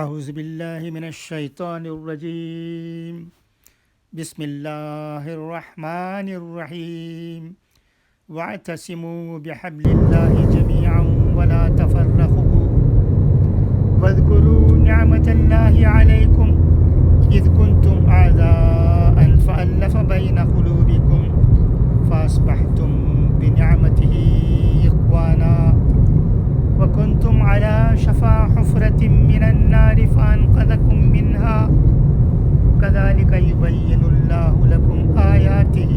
اعوذ باللہ من الشیطان الرجیم بسم اللہ الرحمن الرحیم واعتصموا بحبل اللہ جميعا ولا تفرقوا واذكروا نعمة الله عليكم إذ كنتم أعداء فألف بين قلوبكم فأصبحتم بنعمته إخوانا وكنتم على شفا حفرة من النار فأنقذكم منها كذلك يبين الله لكم آياته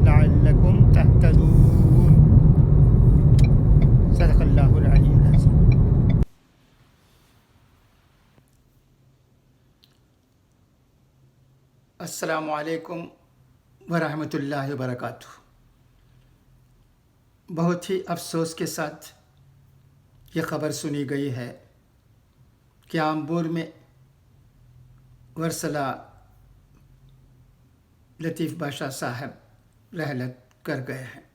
لعلكم تهتدون صدق اللہ العلی العظیم۔ السلام علیکم ورحمۃ اللہ وبرکاتہ۔ بہت ہی افسوس کے ساتھ یہ خبر سنی گئی ہے کہ آمبور میں ورسلہ لطیف بادشاہ صاحب رحلت کر گئے ہیں۔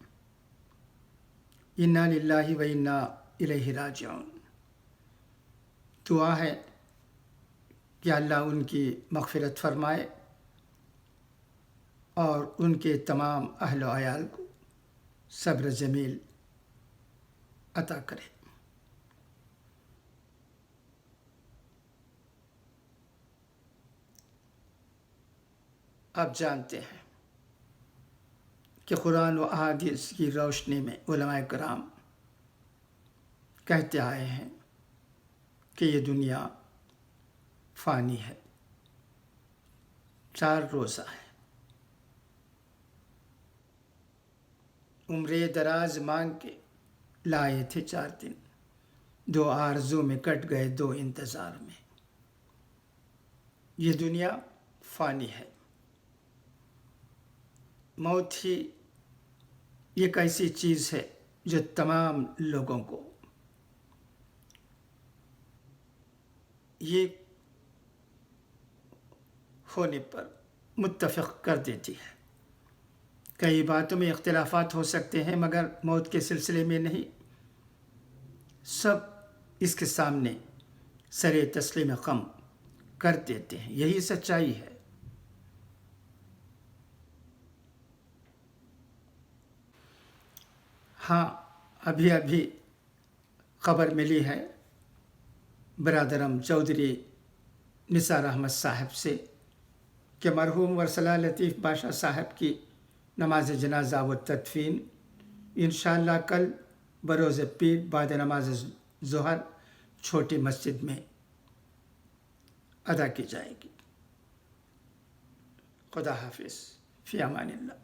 انا للہ و انا الیہ راجعون۔ دعا ہے کہ اللہ ان کی مغفرت فرمائے اور ان کے تمام اہل و عیال کو صبر جمیل عطا کرے۔ آپ جانتے ہیں کہ قرآن و احادیث کی روشنی میں علماء کرام کہتے آئے ہیں کہ یہ دنیا فانی ہے، 4 روزہ ہے۔ عمر دراز مانگ کے لائے تھے 4 دن، 2 آرزو میں کٹ گئے 2 انتظار میں۔ یہ دنیا فانی ہے۔ موت ہی ایک ایسی چیز ہے جو تمام لوگوں کو یہ ہونے پر متفق کر دیتی ہے۔ کئی باتوں میں اختلافات ہو سکتے ہیں مگر موت کے سلسلے میں نہیں۔ سب اس کے سامنے سر تسلیم خم کر دیتے ہیں، یہی سچائی ہے۔ ہاں، ابھی خبر ملی ہے برادرم چودھری نثار احمد صاحب سے کہ مرحوم ورسلہ لطیف بادشاہ صاحب کی نماز جنازہ و تدفین انشاءاللہ کل بروز پیر بعد نماز ظہر چھوٹی مسجد میں ادا کی جائے گی۔ خدا حافظ، فی امان اللہ۔